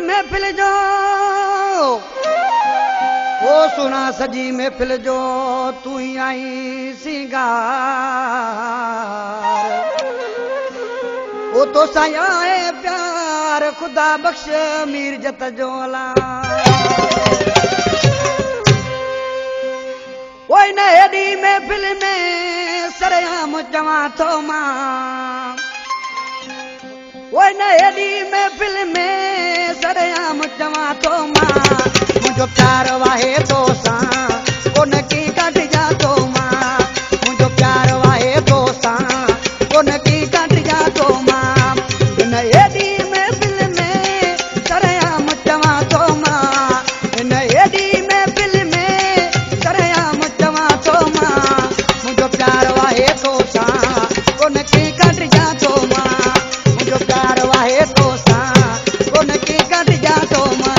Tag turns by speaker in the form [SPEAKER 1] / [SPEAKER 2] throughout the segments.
[SPEAKER 1] महफिल जो ओ सुना सजी महफिल जो तू ही आई सिंगार ओ तो साया है प्यार खुदा बख्श मीर जत जो अला ओए न हेडी महफिल में सरेआम चवा तो मां ओए न हेडी महफिल में सरेआम चवा तो मां मुझो प्यार वाहे तो सा कोन की कट जा तो मां मुझो प्यार वाहे तो सा कोन की कट जा तो मां न हेडी महफिल में सरेआम चवा तो मां न हेडी महफिल में सरेआम चवा तो मां मुझो प्यार वाहे तो सा कोन की कट जा तो मां मुझो प्यार वाहे तो सा कोन की कट जा तो मां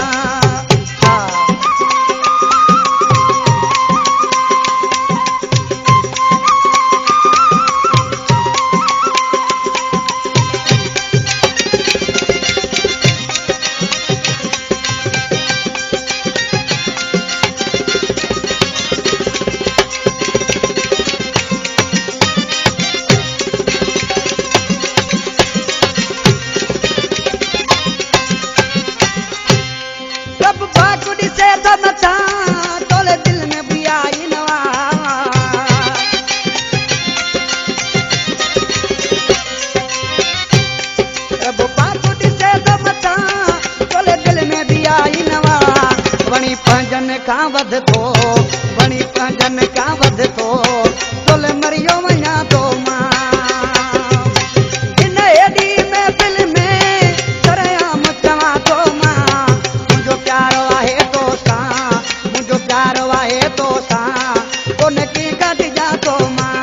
[SPEAKER 1] वध तो बणी पंजन का वध तो तोल मरियो वञा तो मां इन हेडी महफिल में सरेआम चवा तो मां मुझो प्यार वाहे तो सा मुझो प्यार वाहे तो सा कोन की कट जा तो मां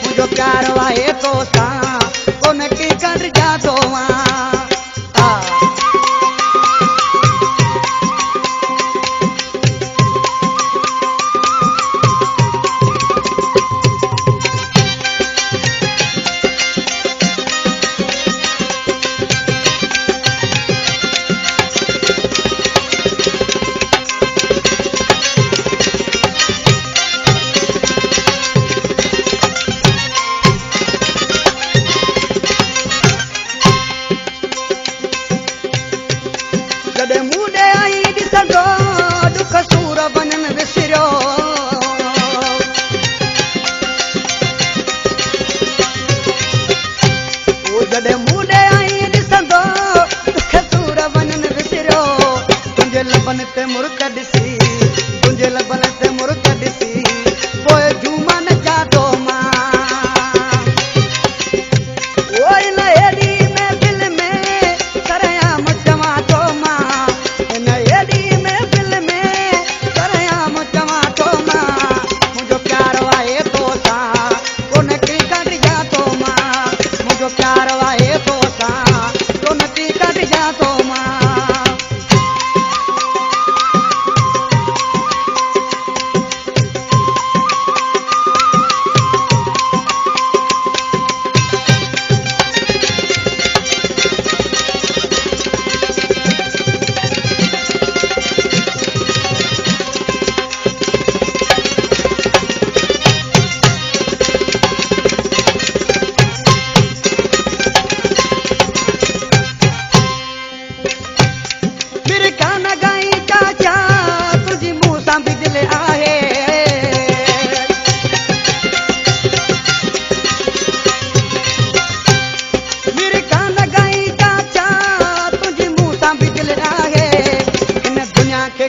[SPEAKER 1] मुझो प्यार वाहे तो सा कोन की कट जा तो मां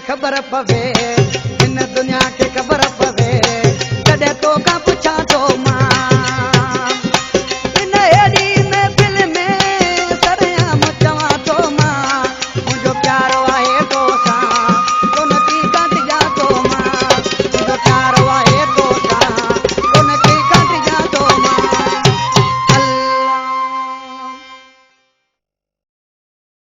[SPEAKER 1] खबर पवे इन दुनिया के खबर